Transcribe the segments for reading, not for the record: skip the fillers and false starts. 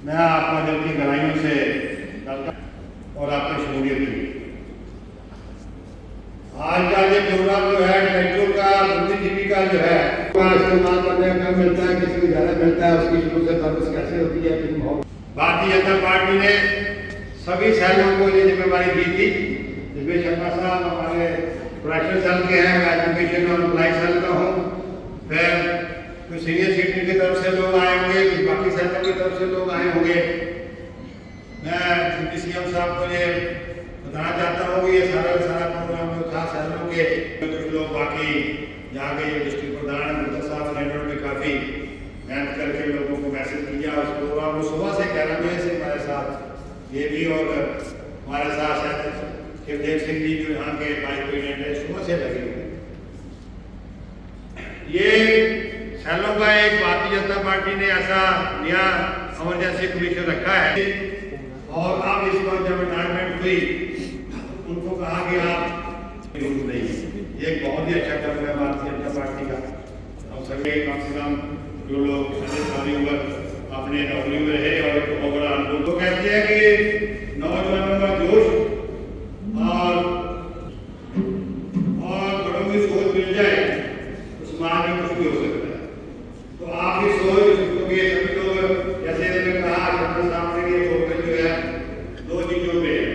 मैं आपका दिल की गहराइयों से और आपने शमूलियत की। आज का ये प्रोग्राम जो है ट्रैक्टर का बुद्धिजीवी का जो है इस्तेमाल करने का मिलता है, किसी को ज़्यादा मिलता है, उसकी शुरू से सर्विस कैसे होती है। भारतीय जनता पार्टी ने सभी सेलों को ये जिम्मेदारी दी थी। दिव्य शर्मा साहब हमारे प्रोडक्शन सेल के हैं, मैं एजुकेशन और अप्लाई सेल का हूँ, फिर कुछ सीनियर सिटीजन की तरफ से लोग आए होंगे, बाकी सेलों की तरफ से लोग आए होंगे। मैं डिप्टी सीएम साहब को ये बताना चाहता हूँ कि ये सारा प्रोग्राम जो था सेलों के कुछ लोग बाकी यहाँ के जो डिस्ट्रिक्ट प्रधान मिर्जा साहब ने में काफ़ी मेहनत करके लोगों को मैसेज किया। उस प्रोग्राम को सुबह से 11 बजे से हमारे साथ ये भी और हमारे साथ शायद शिवदेव सिंह जी जो यहाँ के वाइस प्रेसिडेंट है सुबह से लगे हुए। ये सेलों का एक भारतीय जनता पार्टी ने ऐसा नया इमरजेंसी कमीशन रखा है और अब इस पर जब रिटायरमेंट हुई उनको कहा कि आप नहीं, ये एक बहुत ही अच्छा कदम है भारतीय जनता पार्टी का। हम सभी कम से कम जो लोग सारी उम्र अपने नौकरी में रहे और बहुत बड़ा अनुभव तो कहते हैं कि नौजवानों का जोश और बड़ों की सोच मिल जाए तो समाज में कुछ भी हो सकता है। तो आपकी सोच क्योंकि सभी लोग जैसे मैंने कहा शंकर साहब ने ये फोकस जो है दो चीजों पे है।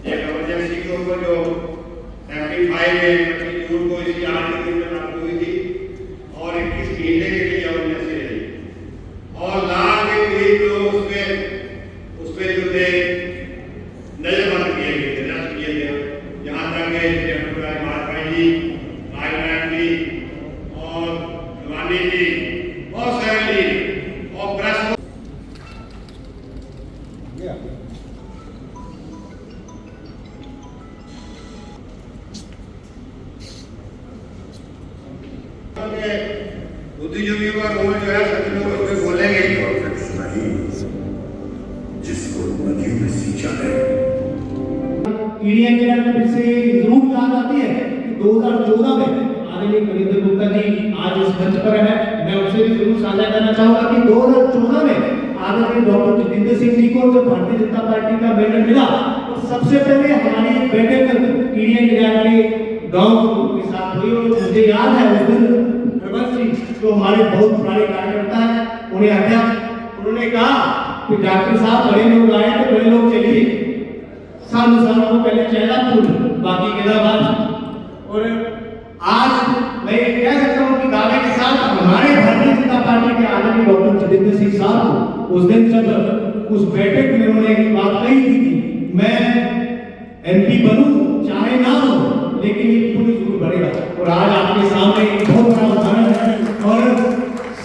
एक इमरजेंसी के ऊपर जो 75 में जून को इसकी 8 दिन में लागू हुई थी और 21 महीने के लिए इमरजेंसी रही और लाख के करीब लोग उसमें जो थे नजरबंद किए गए थे, नष्ट किए गए। यहाँ तक वाजपेयी जी, राजनारायण जी और गांधी जी, बहुत सारे लीग और प्रेस बुद्धिजीवियों का रोल जो है सभी लोग उसमें बोलेंगे जिसको नदी में सींचा है। ईडी इंडिया में फिर से जरूर याद आती है कि 2014 में आदरणीय कविंद्र गुप्ता जी आज इस मंच पर है। मैं उनसे भी जरूर साझा करना चाहूंगा कि 2014 में आदरणीय डॉक्टर जितेंद्र सिंह जी को जब भारतीय जनता पार्टी का मेडल मिला तो सबसे पहले हमारी बैठक ईडी इंडिया के गांव के साथ हुई और मुझे याद है उस दिन जो हमारे बहुत पुराने कार्यकर्ता है उन्हें अध्यक्ष उन्होंने कहा कि डॉक्टर साहब बड़े लोग आए तो बड़े लोग चलिए सामने को पहले चेहरा फूल बाकी के बाद। और आज मैं ये कह सकता हूँ कि दावे के साथ हमारे भारतीय जनता पार्टी के आदरणीय डॉक्टर जितेंद्र सिंह साहब को उस दिन जब उस बैठक में उन्होंने एक बात कही थी कि मैं एमपी बनूं चाहे ना हो लेकिन ये पुलिस जरूर बढ़ेगा। और आज आपके सामने एक बहुत बड़ा उदाहरण है और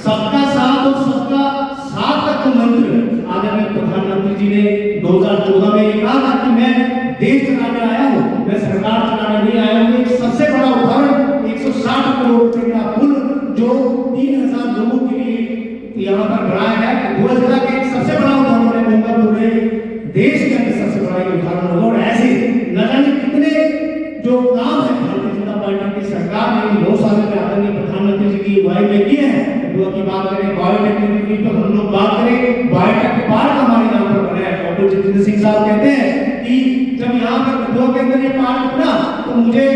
सबका साथ और सबका साथ का जो मंत्र आदरणीय प्रधानमंत्री जी ने 2014 में ये कहा था कि मैं देश चलाने आया हूँ, मैं सरकार चलाने नहीं आया हूँ। एक सबसे बड़ा उदाहरण 160 करोड़ रुपए का पुल जो 3000 लोगों के लिए यहाँ पर बनाया गया गोवा जिला के एक सबसे बड़ा उदाहरण है। कहूँगा पूरे देश के अंदर सबसे बड़ा उदाहरण होगा। और ऐसे न जाने कितने जो काम है भारतीय जनता पार्टी की सरकार ने 9 साल में आदरणीय प्रधानमंत्री जी की अगुवाई में किए हैं। जो की बात करें बायोटेक्नोलॉजी पर हम लोग बात करें बायोटेक पार्क हमारे यहाँ पर बना है। डॉक्टर जितेंद्र सिंह साहब कहते हैं कि जब यहाँ पर कठुआ के अंदर ये पार्क बना तो मुझे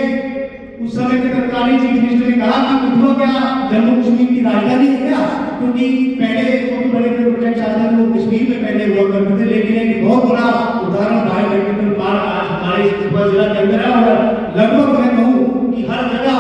उस समय के तत्कालीन चीफ मिनिस्टर ने कहा कि कठुआ क्या जम्मू कश्मीर की राजधानी है क्या, क्योंकि पहले जो बड़े बड़े प्रोजेक्ट आते थे वो कश्मीर में पहले हुआ करते थे। लेकिन एक बहुत बड़ा उदाहरण बायोटेक्निकल पार्क आज हमारे कठुआ जिला के अंदर है और लगभग मैं कहूँ कि हर जगह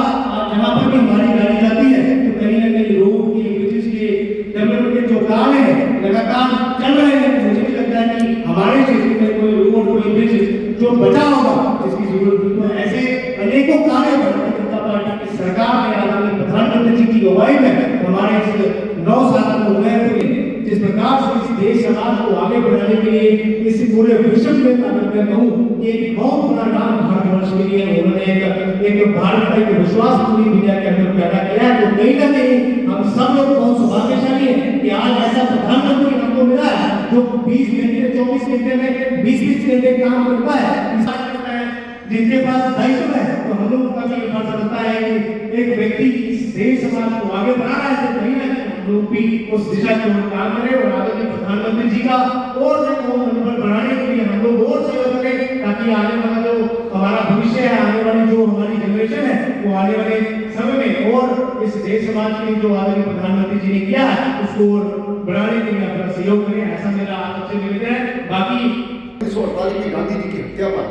जहाँ पर भी हमारी गाड़ी जाती है तो कहीं ना कहीं रोड की ब्रिजेस के डेवलपमेंट के जो कार्य है लगातार चल रहे हैं। मुझे भी लगता है कि हमारे क्षेत्र में कोई रोड कोई ब्रिज जो बचा होगा इसकी जरूरत नहीं। तो ऐसे अनेकों कार्य भारतीय जनता पार्टी की सरकार ने आदरणीय प्रधानमंत्री जी की अगुवाई में हमारे 9 साल में हुए हैं। जिस प्रकार से इस देश समाज को आगे बढ़ाने के लिए इस पूरे विश्व में मैं कहूँ कि एक बहुत बड़ा नाम भारतवर्ष के लिए उन्होंने एक भारत का एक विश्वास पूरी दुनिया के अंदर पैदा किया है। तो कहीं ना कहीं हम सब लोग बहुत सौभाग्यशाली हैं कि आज ऐसा प्रधानमंत्री हमको मिला है जो 20 घंटे 24 घंटे में 20-20 घंटे काम करता है, जिनके पास दायित्व है। तो हम लोग का भी फर्ज बनता है कि एक व्यक्ति इस देश समाज को आगे बढ़ा रहा है तो कहीं ना कहीं हम लोग भी उस दिशा में काम करें और आदरणीय प्रधानमंत्री जी का समाज के जो आदरणीय प्रधानमंत्री जी ने किया है उसको बढ़ाने के लिए अपना सहयोग करें, ऐसा मेरा आपसे निवेदन है। बाकी 1948 में गांधी जी की हत्या पर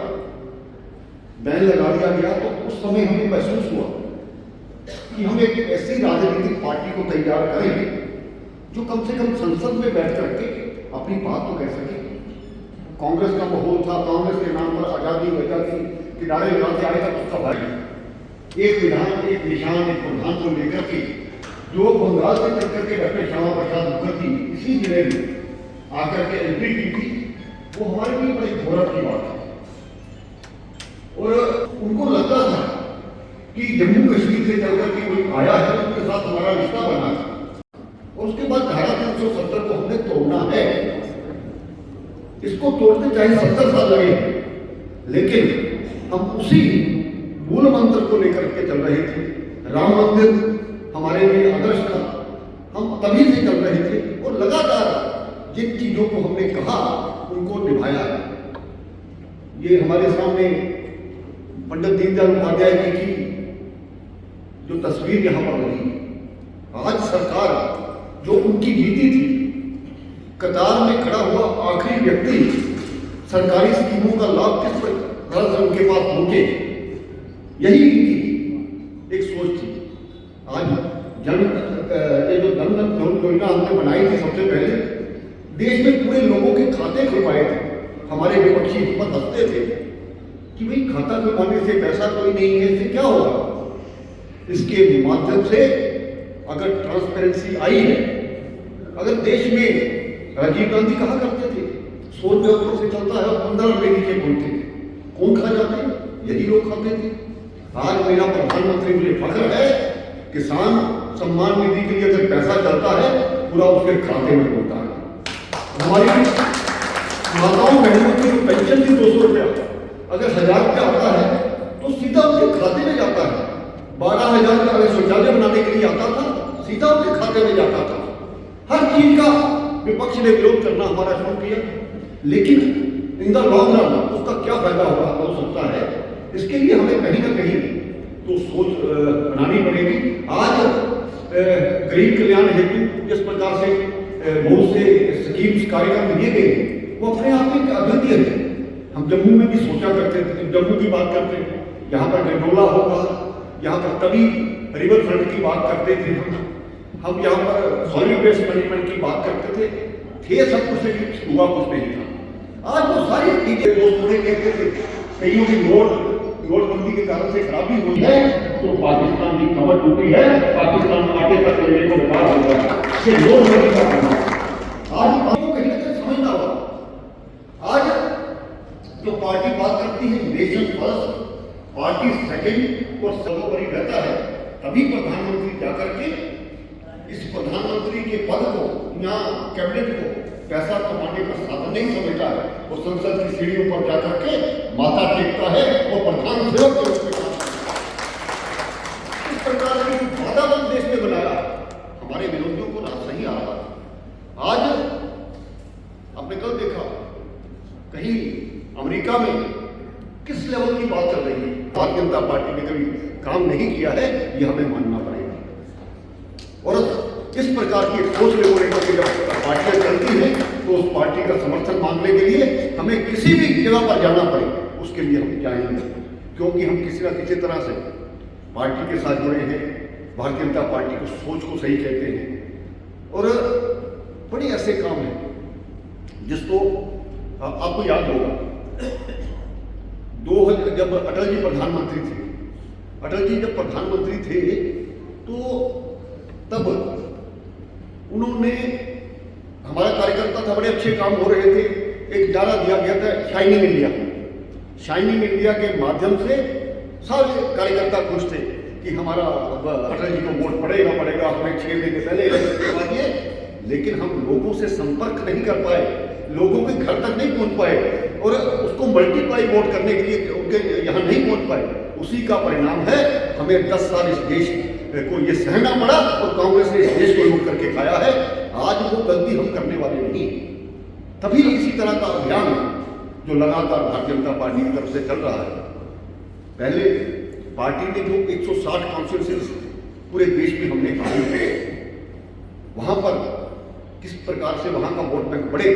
बैन लगा दिया गया तो उस समय हमें महसूस हुआ कि हम एक ऐसी राजनीतिक पार्टी को तैयार करें जो कम से कम संसद में बैठ करके अपनी बात तो कह सके। कांग्रेस का माहौल था, कांग्रेस के नाम पर आजादी वजादी के नारे लगाते आए तक उसका भाई एक विधान, एक निशान, एक प्रधान को लेकर के जो बंगाल से चल करके डॉक्टर श्यामा प्रसाद मुखर्जी इसी जिले में आकर के एंट्री की थी, वो हमारे लिए बड़ी गौरव की बात है। और उनको लगता था कि जम्मू कश्मीर से चल करके कोई आया है, उनके साथ हमारा रिश्ता बना था। और उसके बाद धारा 370 को हमने तोड़ना है। इसको तोड़ते चाहे 70 साल लगे, लेकिन हम उसी मूल मंत्र को लेकर के चल रहे थे। राम मंदिर हमारे लिए आदर्श था, हम तभी से चल रहे थे और लगातार जिन चीजों को हमने कहा उनको निभाया। ये हमारे सामने पंडित दीनदयाल उपाध्याय जी की जो तस्वीर यहाँ पर लगी, आज सरकार जो उनकी नीति थी, कतार में खड़ा हुआ आखिरी व्यक्ति सरकारी स्कीमों का लाभ किस प्रकार से उनके पास पहुंचे, यही इनकी एक सोच थी। आज ये जो जन धन योजना हमने बनाई थी, सबसे पहले देश में पूरे लोगों के खाते खुलवाए थे। हमारे विपक्षी हिम्मत हंसते थे कि भाई खाता खुलवाने से पैसा कोई नहीं है, इससे क्या होगा। इसके माध्यम से अगर ट्रांसपेरेंसी आई है, अगर देश में राजीव गांधी कहा करते थे 100 रुपये से चलता है और 15 रुपये नीचे पहुंचते थे, कौन खा जाते हैं? यही लोग खाते थे। आज मेरा प्रधानमंत्री मुझे फख्र है, किसान सम्मान निधि के लिए अगर पैसा चलता है पूरा उसके खाते में होता है। हमारी माताओं बहनों की पेंशन भी 200 रुपया, अगर 1000 रुपया आता है तो सीधा उनके खाते में जाता है। 12,000 का अगर शौचालय बनाने के लिए आता था, सीधा उनके खाते में जाता था। हर चीज का विपक्ष ने विरोध करना हमारा शुरू किया, लेकिन इन द लॉन्ग रन उसका क्या फायदा हो सकता है, इसके लिए हमें कहीं ना कहीं तो सोच बनानी पड़ेगी। आज गरीब कल्याण हेतु जिस प्रकार से बहुत से स्कीम्स कार्यक्रम दिए गए, वो अपने आप में अद्वितीय है। हम जम्मू में भी सोचा करते थे, जम्मू की बात करते हैं, यहाँ पर गंडोला होगा, यहाँ पर तभी रिवर फ्रंट की बात करते थे, हम यहाँ पर सॉलिड वेस्ट मैनेजमेंट की बात करते थे सब कुछ, लेकिन हुआ कुछ नहीं था। आज वो सारी चीजें दोस्त मुझे कहते थे, कईयों की नोटबंदी के कारण से खराबी हुई है तो पाकिस्तान की कमर टूटी है, पाकिस्तान आगे तक चलने को बेकार हो गया। ये नोटबंदी का काम है। आज आपको कहीं ना कहीं समझना होगा। आज जो पार्टी बात करती है नेशन फर्स्ट, पार्टी सेकंड और सर्वोपरि रहता है, तभी प्रधानमंत्री जाकर के इस प्रधानमंत्री के पद को या कैबिनेट को पैसा कमाने का साधन नहीं समझता है। वो संसद की सीढ़ियों पर जाकर के माथा टेकता है और प्रधान सेवक के रूप में काम करता है। इस प्रकार की वातावरण देश में बनाया, हमारे विरोधियों को ना सही आ रहा। आज आपने कल देखा कहीं अमेरिका में किस लेवल की बात चल रही है। भारतीय जनता पार्टी ने कभी काम नहीं किया है, ये हमें मानना पड़ेगा। और इस प्रकार की सोच ले लेकर के जब पार्टियां चलती हैं तो उस पार्टी का समर्थन मांगने के लिए हमें किसी भी जगह पर जाना पड़े, उसके लिए हम जाएंगे, क्योंकि हम किसी न किसी तरह से पार्टी के साथ जुड़े हैं। भारतीय जनता पार्टी को सोच को सही कहते हैं और बड़े ऐसे काम हैं जिसको आपको याद होगा, जब अटल जी प्रधानमंत्री थे, अटल जी जब प्रधानमंत्री थे तो तब उन्होंने, हमारा कार्यकर्ता था, बड़े अच्छे काम हो रहे थे। एक नारा दिया गया था शाइनिंग इंडिया। शाइनिंग इंडिया के माध्यम से सारे कार्यकर्ता खुश थे कि हमारा अटल जी को वोट पड़ेगा, हमें 6 महीने पहले इलेक्शन करवा दिए, लेकिन हम लोगों से संपर्क नहीं कर पाए, लोगों के घर तक नहीं पहुंच पाए और उसको मल्टीप्लाई वोट करने के लिए उनके यहाँ नहीं पहुंच पाए। उसी का परिणाम है हमें 10 साल इस देश को ये सहना पड़ा और कांग्रेस ने इस देश को लूट करके खाया है। आज वो गलती हम करने वाले नहीं। तभी इसी तरह का अभियान जो लगातार भारतीय जनता पार्टी की तरफ से चल रहा है। पहले पार्टी ने जो 160 कॉन्स्टिट्यूंसीज पूरे देश में हमने काम किए, वहाँ पर किस प्रकार से वहाँ का वोट बैंक बढ़े,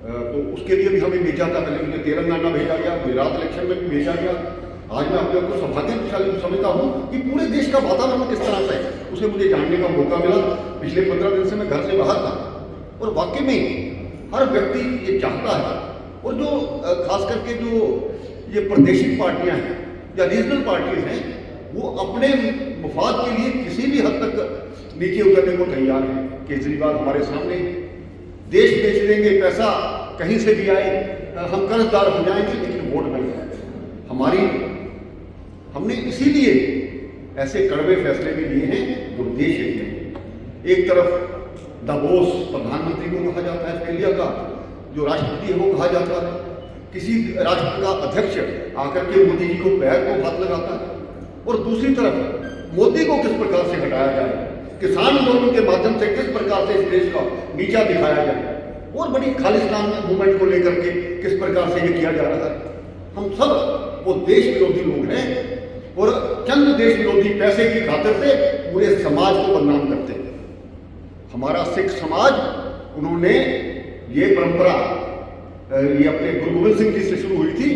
तो उसके लिए भी हमें भेजा था। पहले मुझे तेलंगाना भेजा गया, गुजरात इलेक्शन में भी भेजा गया। आज मैं अपने आप को सौभाग्यशाली समझता हूँ कि पूरे देश का वातावरण किस तरह से है, उसे मुझे जानने का मौका मिला। पिछले 15 दिन से मैं घर से बाहर था और वाकई में हर व्यक्ति ये चाहता है, और जो खास करके जो ये प्रादेशिक पार्टियां हैं या रीजनल पार्टीज हैं, वो अपने मफाद के लिए किसी भी हद तक नीचे उतरने को तैयार है। केजरीवाल हमारे सामने देश बेच देंगे, पैसा कहीं से भी आए, हम कर्जदार हो जाएंगे, लेकिन वोट नहीं है हमारी। हमने इसीलिए ऐसे कड़वे फैसले भी लिए हैं जो देश हित में। एक तरफ दावोस प्रधानमंत्री को कहा जाता है ऑस्ट्रेलिया का, जो राष्ट्रपति है वो कहा जाता है, किसी राष्ट्र का अध्यक्ष आकर के मोदी जी को पैर को हाथ लगाता है, और दूसरी तरफ मोदी को किस प्रकार से हटाया जाए, किसान आंदोलन के माध्यम से किस प्रकार से इस देश का नीचा दिखाया जाए, और बड़ी खालिस्तान मूवमेंट को लेकर के किस प्रकार से ये किया जा रहा है। हम सब वो देश विरोधी लोग हैं, और चंद देश विरोधी पैसे की खातिर से पूरे समाज को बदनाम करते हैं। हमारा सिख समाज, उन्होंने ये परंपरा ये अपने गुरु गोविंद सिंह जी से शुरू हुई थी,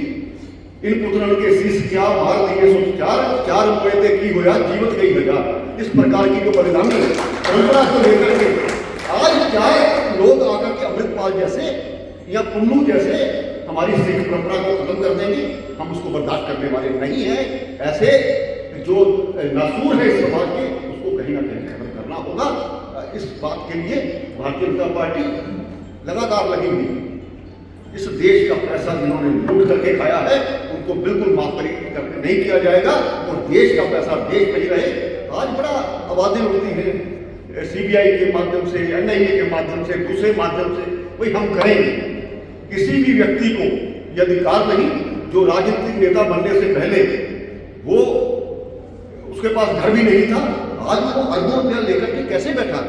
इन पुत्रन के शीश क्या मार दिए सो चार मुएते की होया जीवत गई हजार। इस प्रकार की जो बलिदान परंपरा को लेकर के आज चाहे लोग आकर के अमृतपाल जैसे या पुन्नू जैसे हमारी सिख परंपरा को खत्म कर देंगे, हम उसको बर्दाश्त करने वाले नहीं हैं। ऐसे जो नासूर है इस समाज के, उसको कहीं ना कहीं खत्म करना होगा। इस बात के लिए भारतीय जनता पार्टी लगातार लगी हुई। इस देश का पैसा जिन्होंने लूट करके खाया है, उनको बिल्कुल माफ करके नहीं किया जाएगा, और देश का पैसा देश में ही रहे। आज बड़ा आवाजें उठती हैं सीबीआई के माध्यम से, एनआईए के माध्यम से, दूसरे माध्यम से, वही हम करेंगे। किसी भी व्यक्ति को यह अधिकार नहीं जो राजनीतिक नेता बनने से पहले वो उसके पास घर भी नहीं था, आज वो अरबों रुपया लेकर के कैसे बैठा।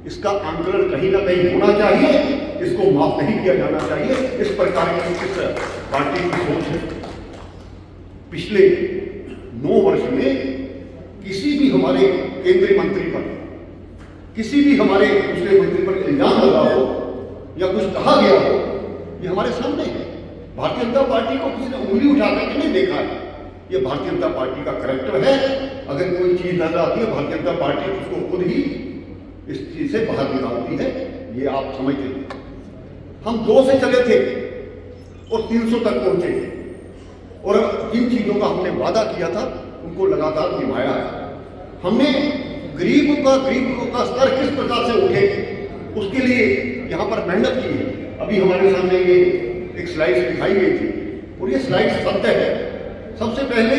इसका आंकलन कहीं ना कहीं होना चाहिए, इसको माफ नहीं किया जाना चाहिए। इस प्रकार की इस पार्टी की सोच है। पिछले 9 वर्ष में किसी भी हमारे केंद्रीय मंत्री पर, किसी भी हमारे दूसरे मंत्री पर इल्जाम लगा हो या कुछ कहा गया हो, ये हमारे सामने है। भारतीय जनता पार्टी को किसी ने उंगली उठा करके नहीं देखा है। ये भारतीय जनता पार्टी का करैक्टर है। अगर कोई चीज नजर आती है, भारतीय जनता पार्टी उसको खुद ही इस चीज से बाहर निकालती है, ये आप समझते हैं। हम 2 से चले थे और 300 तक पहुंचे, और जिन चीजों का हमने वादा किया था उनको लगातार निभाया है। हमने गरीबों का स्तर किस प्रकार से उठे, उसके लिए यहाँ पर मेहनत की है। अभी हमारे सामने ये एक स्लाइड दिखाई गई थी, और ये स्लाइड सत्य है। सबसे पहले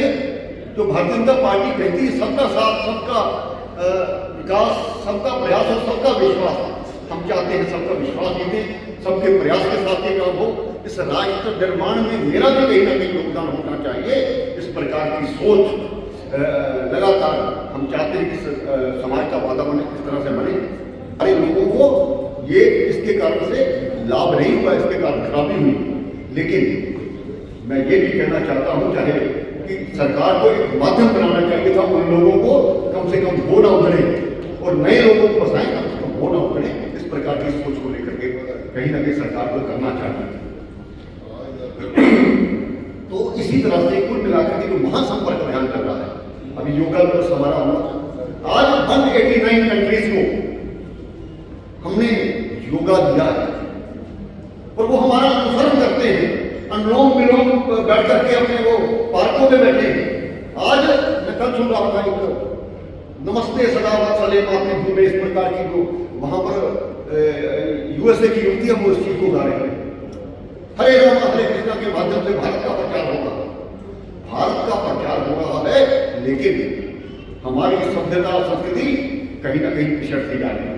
जो भारतीय जनता पार्टी कहती है सबका साथ, सबका विकास, सबका प्रयास और सबका विश्वास, हम चाहते हैं सबका विश्वास दें, सबके प्रयास के साथ ये काम हो। इस राष्ट्र निर्माण में मेरा भी कहीं ना कहीं योगदान होना चाहिए। इस प्रकार की सोच लगातार हम चाहते हैं कि समाज का वातावरण इस तरह से बने। हमारे लोगों को ये इसके कारण से लाभ नहीं हुआ, इसके कारण खराबी हुई। लेकिन मैं ये भी कहना चाहता हूँ, चाहे कि सरकार को एक माध्यम बनाना चाहिए था, उन लोगों को कम से कम वो ना उतरे और नए लोगों को फंसाएं, कम से कम वो ना उतरे। इस प्रकार की सोच को लेकर के कहीं ना कहीं सरकार को करना चाहिए। तो इसी तरह से कुल मिलाकर के जो महासंपर्क अभियान कर रहा है, अभी योगा दिवस हमारा हुआ, आज 189 कंट्रीज को हमने योगा दिया है, और वो हमारा अनुसरण करते हैं। अनुलोम विलोम बैठ करके अपने वो पार्कों में बैठे हैं। आज मैं कल सुन रहा था एक नमस्ते सदावत सले माते भूमि, इस प्रकार की जो वहां पर यूएसए की युवतियां वो इस चीज को गा रहे हैं। हरे राम हरे कृष्णा के माध्यम से भारत का प्रचार होगा, भारत का प्रचार हो रहा है, लेकिन हमारी सभ्यता संस्कृति कहीं ना कहीं पिछड़ती जा रही है।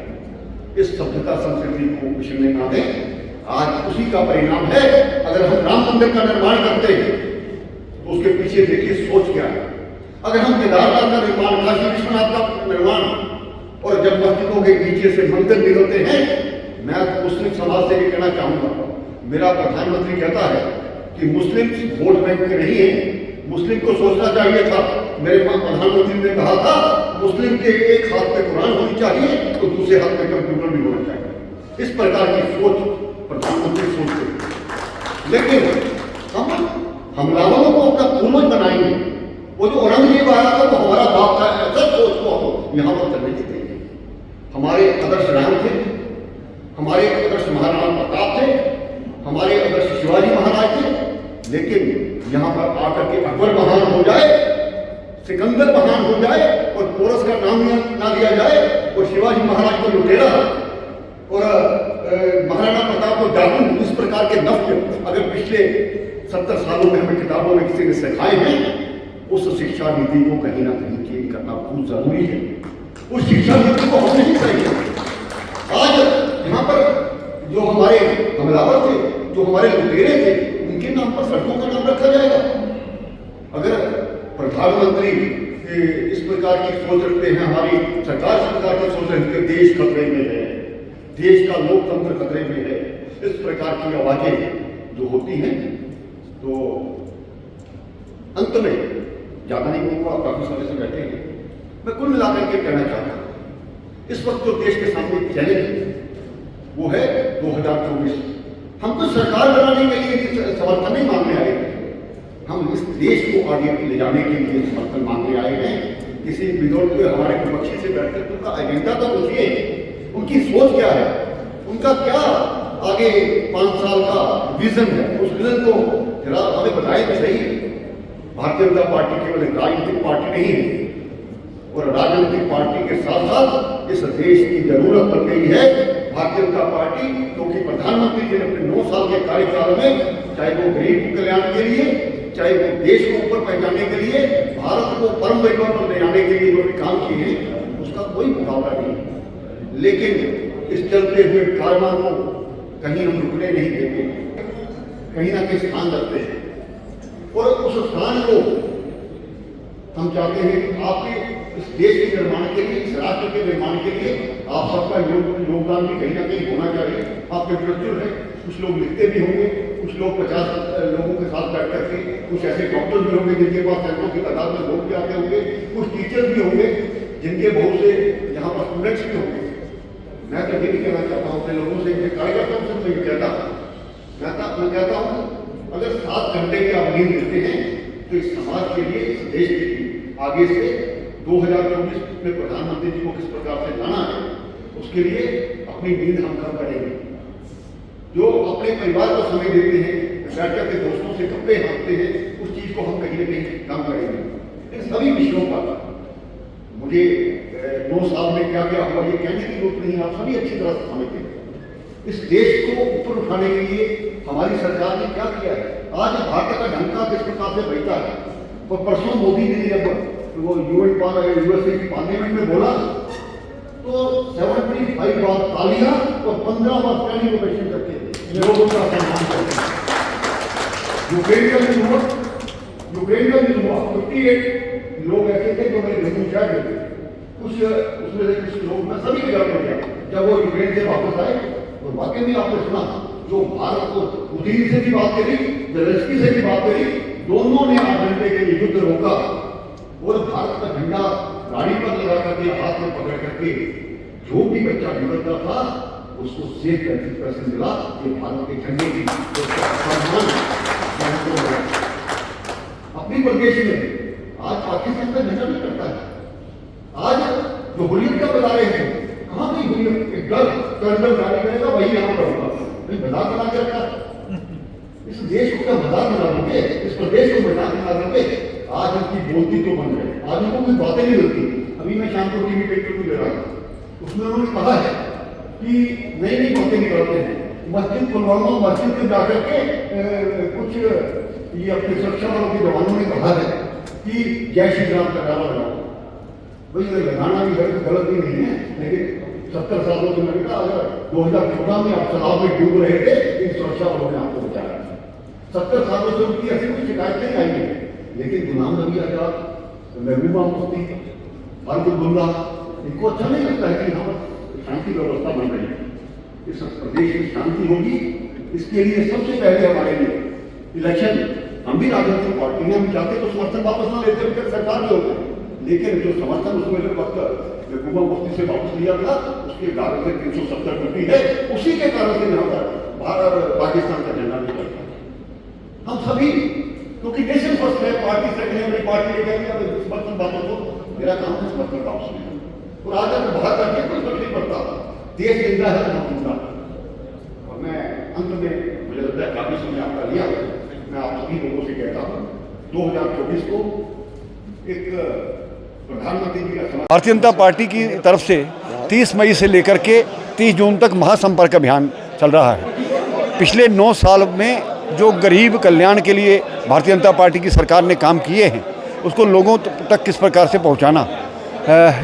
इस सभ्यता संस्कृति को पिछड़ने ना दें। आज उसी का परिणाम है। अगर हम राम मंदिर का निर्माण करते हैं तो उसके पीछे देखिए सोच क्या है। अगर हम केदारनाथ का निर्माण, काशी विश्वनाथ का निर्माण, और जब मस्जिदों के नीचे से मंदिर निकलते हैं, मैं मुस्लिम समाज से ये कहना चाहूंगा, मेरा प्रधानमंत्री कहता है कि मुस्लिम वोट बैंक नहीं है। मुस्लिम को सोचना चाहिए था मेरे प्रधानमंत्री ने कहा था मुस्लिम के एक हाथ में कुरान होनी चाहिए तो दूसरे हाथ में कंप्यूटर भी होना चाहिए। इस प्रकार की सोच प्रधानमंत्री सोचते। लेकिन हम हमलावरों को अपना पूर्वज बनाएंगे। वो जो औरंगजेब आया था वो हमारा बाप था, ऐसा सोच को हम यहाँ पर करने के देंगे। हमारे आदर्श राम थे, हमारे आदर्श महाराणा प्रताप थे, हमारे आदर्श शिवाजी महाराज थे। लेकिन यहाँ पर आकर के अकबर महान हो जाए, सिकंदर महान हो जाए और पोरस का नाम ना लिया जाए और शिवाजी महाराज को लुटेरा और महाराणा प्रताप को डाकू, इस प्रकार के नफ्य अगर पिछले 70 सालों में हमें किताबों में किसी ने सिखाए हैं, उस शिक्षा नीति को कहीं ना कहीं चेंज करना बहुत जरूरी है। उस शिक्षा नीति को हम नहीं चाहिए। आज यहाँ पर जो हमारे हमलावर थे, जो हमारे लुटेरे थे, उनके नाम पर सड़कों का नाम रखा जाएगा। अगर प्रधानमंत्री इस प्रकार की सोच रखते हैं, हमारी सरकार इस प्रकार की सोच रखती है, देश खतरे में है, देश का लोकतंत्र खतरे में है, इस प्रकार की आवाजें जो होती हैं, तो अंत में ज्यादा नहीं कहूँगा, काफी समय से बैठे हैं, मैं कुल मिलाकर के कहना चाहता हूँ इस वक्त जो देश के सामने चैलेंज है वो है 2024। हम तो सरकार बनाने के लिए समर्थन नहीं मांगने आए हैं, हम इस देश को आगे ले जाने के लिए समर्थन मांगने आए हैं। किसी विरोध में हमारे विपक्षी से बैठकर उनका एजेंडा तो पूछिए, उनकी सोच क्या है, उनका क्या आगे 5 साल का विजन है, उस विजन को जरा हमें बताएं तो सही। भारतीय जनता पार्टी केवल एक राजनीतिक पार्टी नहीं है और राजनीतिक पार्टी के साथ साथ इस देश की जरूरत पड़ गई है भारतीय जनता पार्टी, क्योंकि प्रधानमंत्री जी ने अपने 9 साल के कार्यकाल में, चाहे वो गरीब कल्याण के लिए, चाहे वो देश को ऊपर पहुंचाने के लिए, भारत को परम वैभव पर ले जाने के लिए जो भी काम किए हैं, उसका कोई मुकाबला नहीं। लेकिन इस चलते हुए कारवां को कहीं हम रुकने नहीं देंगे, कहीं ना कहीं स्थान रखते हैं और उस स्थान को हम चाहते हैं कि आपके इस देश के निर्माण के लिए, इस राष्ट्र के निर्माण के लिए आप सबका योगदान भी कहीं ना कहीं होना चाहिए। आप इंटेलेक्चुअल हैं, कुछ लोग लिखते भी होंगे, कुछ लोग 50 लोगों के साथ बैठ करके, कुछ ऐसे डॉक्टर भी होंगे जिनके पास सैकड़ों की तादाद में लोग भी आते होंगे, कुछ टीचर्स भी होंगे जिनके बहुत से यहाँ पर स्टूडेंट्स भी होंगे। मैं तो ये भी कहना चाहता हूँ अपने लोगों से, कार्यकर्ताओं से मैं कहता हूँ अगर 7 घंटे की आप नींद लेते हैं तो इस समाज के लिए, इस देश के लिए आगे से 2024 में प्रधानमंत्री जी को किस प्रकार से लाना है, उसके लिए अपनी नींद हम कम करेंगे। जो अपने परिवार को समय देते हैं, बैठ करके दोस्तों से गप्पे हाँकते हैं, उस चीज को हम कहीं ना कहीं कम करेंगे। इन सभी विषयों पर मुझे 9 साल में क्या क्या हुआ ये कहने की जरूरत नहीं, आप सभी अच्छी तरह से समझते हैं। इस देश को ऊपर उठाने के लिए हमारी सरकार ने क्या किया है। आज भारत का ढंका किस प्रकार से बहता है। और परसों मोदी जी ने जब वो यूएसए की पार्लियामेंट में बोला तो 75 बार तालियां और 15 बार स्टैंडिंग ओवेशन करते थे, लोगों का सम्मान करते थे। यूक्रेन का भी हुआ 58 लोग ऐसे थे जो मेरे घर में क्या करते थे, कुछ उसमें से कुछ लोग, मैं सभी के घर में गया जब वो यूक्रेन से वापस आए तो वाकई में आपने सुना जो भारत को पुतिन से भी बात करी, जेलेंस्की से भी बात करी, दोनों ने 8 घंटे के लिए युद्ध रोका और भारत का झंडा गाड़ी पर लगा करके हाथ में पकड़ करके जो भी बच्चा बिगड़ता था उसको सेफ पैसे मिला। ये भारत के झंडे की अपनी प्रदेश में आज पाकिस्तान का झंडा नहीं करता है। आज जो हुर्रियत का बता रहे हैं, कहाँ गई हुर्रियत? एक डर कर्नल गाड़ी करेगा वही यहाँ पर होगा, नहीं मजाक बना के रखा। इस देश को क्या मजाक बना दोगे? इस प्रदेश को मजाक बना दोगे? आज उनकी बोलती तो बन गए, आज उनको कोई बातें नहीं मिलती। अभी मैं शाम को टीवी पे इंटरव्यू ले रहा था, उसमें उन्होंने कहा है कि नई नई बातें निकालते हैं। मस्जिद पुलवामा मस्जिद में जाकर के कुछ ये अपने सुरक्षा बलों के जवानों ने कहा है कि जय श्री राम का नारा लगाओ। भाई लगाना भी गलत भी नहीं है, लेकिन 70 सालों से मैंने कहा अगर 2014 में आप शराब में डूब रहे थे, इन सुरक्षा बलों ने आपको बचाया। 70 सालों से उनकी ऐसी कोई शिकायत नहीं आई है, लेकिन गुलाम नबी आजाद, महबूबा मुफ्ती, अब्दुल्ला, इनको अच्छा नहीं लगता है कि यहाँ पर शांति व्यवस्था बन रही है। इस प्रदेश में शांति होगी, इसके लिए सबसे पहले हमारे लिए इलेक्शन हम भी राजनीतिक पार्टी हैं, हम चाहते तो समर्थन वापस ना लेते हुए सरकार में होते, लेकिन जो समर्थन उसमें जो वक्त महबूबा मुफ्ती से वापस लिया था उसके कारण से 370 टूटी है, उसी के कारण से यहाँ पर पाकिस्तान का झंडा नहीं चलता। हम सभी क्योंकि नेशन फर्स्ट है, पार्टी सेकंड है, मेरी पार्टी ने कह दिया समर्थन वापस हो, मेरा काम है समर्थन वापस लेना। और आज अगर बाहर करके कोई फर्क नहीं पड़ता, देश जिंदा है तो हम जिंदा। और मैं अंत में मुझे लगता है काफी समय आपका लिया, मैं आप सभी लोगों से कहता हूँ 2024 को एक प्रधानमंत्री जी का भारतीय जनता पार्टी की तरफ से 30 मई से लेकर के 30 जून तक महासंपर्क अभियान चल रहा है। पिछले 9 साल में जो गरीब कल्याण के लिए भारतीय जनता पार्टी की सरकार ने काम किए हैं उसको लोगों तक किस प्रकार से पहुंचाना,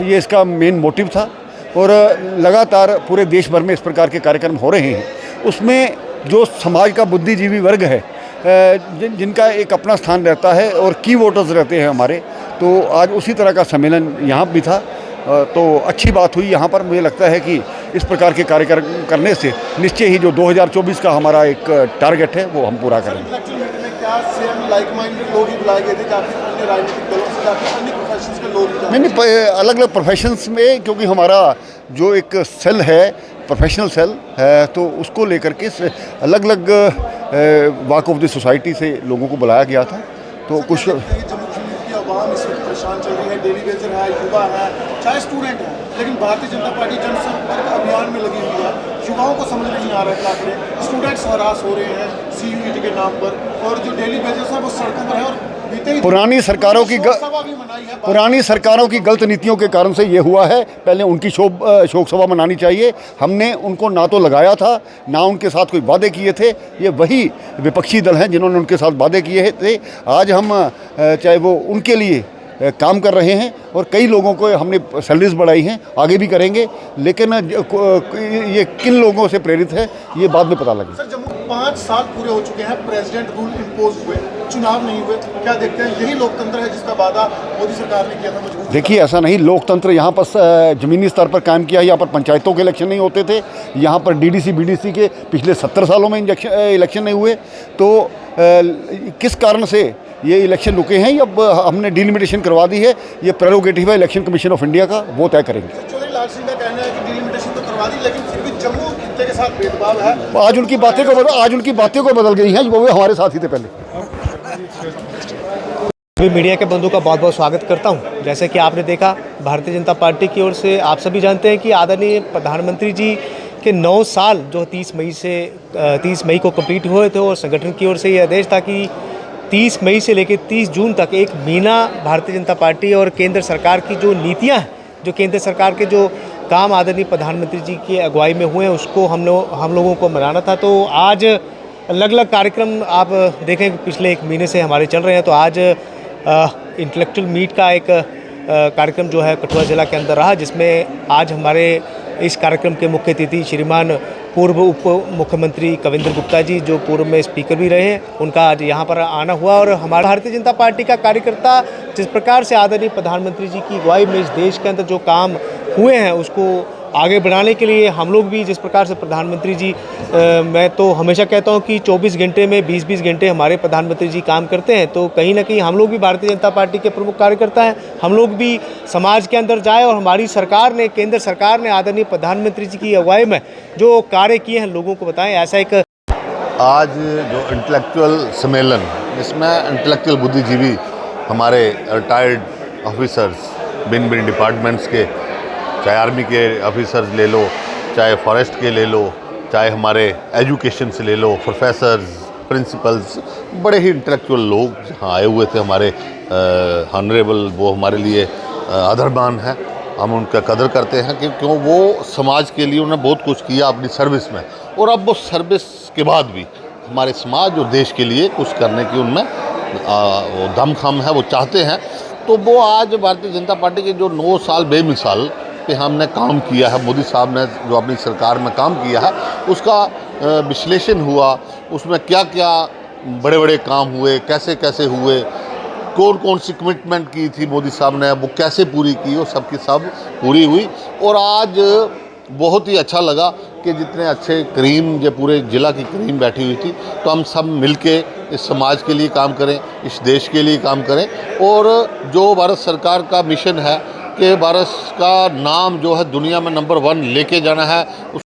ये इसका मेन मोटिव था। और लगातार पूरे देश भर में इस प्रकार के कार्यक्रम हो रहे हैं। उसमें जो समाज का बुद्धिजीवी वर्ग है, जिनका एक अपना स्थान रहता है और की वोटर्स रहते हैं हमारे, तो आज उसी तरह का सम्मेलन यहाँ भी था। तो अच्छी बात हुई यहाँ पर। मुझे लगता है कि इस प्रकार के कार्यक्रम करने से निश्चय ही जो 2024 का हमारा एक टारगेट है वो हम पूरा करेंगे। नहीं, अलग अलग प्रोफेशंस में, क्योंकि हमारा जो एक सेल है प्रोफेशनल सेल है, तो उसको लेकर के अलग अलग वॉक ऑफ द सोसाइटी से लोगों को बुलाया गया था। तो कुछ आवाम इस वक्त परेशान चल रही है, डेली वेजर है, युवा है, चाहे स्टूडेंट है, लेकिन भारतीय जनता पार्टी जनसंपर्क अभियान में लगी हुई है। युवाओं को समझ नहीं आ रहा है क्या करें, स्टूडेंट्स हरास हो रहे हैं CUET के नाम पर, और जो डेली वेजर्स हैं वो सड़कों पर है। और पुरानी सरकारों की गलत नीतियों के कारण से ये हुआ है। पहले उनकी शोक सभा मनानी चाहिए। हमने उनको ना तो लगाया था, ना उनके साथ कोई वादे किए थे। ये वही विपक्षी दल हैं जिन्होंने उनके साथ वादे किए थे। आज हम चाहे वो उनके लिए काम कर रहे हैं और कई लोगों को हमने सैलरीज बढ़ाई हैं, आगे भी करेंगे। लेकिन ये किन लोगों से प्रेरित है ये बाद में पता लगे। सर, जम्मू 5 साल पूरे हो चुके हैं, प्रेसिडेंट रूल इम्पोज हुए, चुनाव नहीं हुए, क्या देखते हैं यही लोकतंत्र है जिसका वादा मोदी सरकार ने किया था मजबूत? देखिए, ऐसा नहीं। लोकतंत्र यहाँ पर ज़मीनी स्तर पर कायम किया। यहाँ पर पंचायतों के इलेक्शन नहीं होते थे, यहाँ पर DDC BDC के पिछले 70 सालों में इलेक्शन नहीं हुए। तो किस कारण से ये इलेक्शन रुके हैं, ये अब हमने डिलिमिटेशन करवा दी है। ये प्रेरोगेटिव है इलेक्शन कमीशन ऑफ इंडिया का, वो तय करेंगे। चौधरी लाल सिंह का कहना है कि डिलिमिटेशन तो करवा दी, लेकिन फिर भी जम्मू खित्ते के साथ भेदभाव है। आज उनकी बातें को बदल गई हैं, वो हमारे साथ ही थे पहले। मैं मीडिया के बंधु का बहुत बहुत स्वागत करता हूं। जैसे कि आपने देखा, भारतीय जनता पार्टी की ओर से आप सभी जानते हैं कि आदरणीय प्रधानमंत्री जी के 9 साल जो 30 मई को कंप्लीट हुए थे, और संगठन की ओर से ये आदेश था कि 30 मई से लेकर 30 जून तक एक महीना भारतीय जनता पार्टी और केंद्र सरकार की जो नीतियाँ हैं, जो केंद्र सरकार के जो काम आदरणीय प्रधानमंत्री जी की अगुवाई में हुए हैं, उसको हम लोगों को मनाना था। तो आज अलग अलग कार्यक्रम आप देखें पिछले 1 महीने से हमारे चल रहे हैं। तो आज इंटेलेक्चुअल मीट का एक कार्यक्रम जो है कठुआ जिला के अंदर रहा, जिसमें आज हमारे इस कार्यक्रम के मुख्य अतिथि श्रीमान पूर्व उप मुख्यमंत्री कविंद्र गुप्ता जी, जो पूर्व में स्पीकर भी रहे हैं, उनका आज यहाँ पर आना हुआ। और हमारा भारतीय जनता पार्टी का कार्यकर्ता जिस प्रकार से आदरणीय प्रधानमंत्री जी की अगुवाई में इस देश के अंदर जो काम हुए हैं उसको आगे बढ़ाने के लिए हम लोग भी जिस प्रकार से प्रधानमंत्री जी, मैं तो हमेशा कहता हूं कि 24 घंटे में 20-20 घंटे हमारे प्रधानमंत्री जी काम करते हैं। तो कहीं ना कहीं हम लोग भी भारतीय जनता पार्टी के प्रमुख कार्यकर्ता हैं। हम लोग भी समाज के अंदर जाए, और हमारी सरकार ने, केंद्र सरकार ने आदरणीय प्रधानमंत्री जी की अगुवाई में जो कार्य किए हैं लोगों को बताएं। ऐसा एक आज जो इंटेलेक्चुअल सम्मेलन, जिसमें इंटेलेक्चुअल बुद्धिजीवी हमारे रिटायर्ड ऑफिसर्स भिन्न डिपार्टमेंट्स के, चाहे आर्मी के ऑफिसर्स ले लो, चाहे फॉरेस्ट के ले लो, चाहे हमारे एजुकेशन से ले लो, प्रोफेसर्स, प्रिंसिपल्स, बड़े ही इंटेलेक्चुअल लोग यहाँ आए हुए थे। हमारे ऑनरेबल, वो हमारे लिए आदरमान है। हम उनका कदर करते हैं क्यों वो समाज के लिए उन्होंने बहुत कुछ किया अपनी सर्विस में, और अब वो सर्विस के बाद भी हमारे समाज और देश के लिए कुछ करने की उनमें वो दमखम है, वो चाहते हैं। तो वो आज भारतीय जनता पार्टी के जो 9 साल बेमिसाल पे हमने काम किया है, मोदी साहब ने जो अपनी सरकार में काम किया है, उसका विश्लेषण हुआ। उसमें क्या क्या बड़े बड़े काम हुए, कैसे कैसे हुए, कौन कौन सी कमिटमेंट की थी मोदी साहब ने, वो कैसे पूरी की, वो सब की सब पूरी हुई। और आज बहुत ही अच्छा लगा के जितने अच्छे करीम, जो पूरे ज़िला की करीम बैठी हुई थी, तो हम सब मिलके इस समाज के लिए काम करें, इस देश के लिए काम करें। और जो भारत सरकार का मिशन है कि भारत का नाम जो है दुनिया में नंबर 1 लेके जाना है,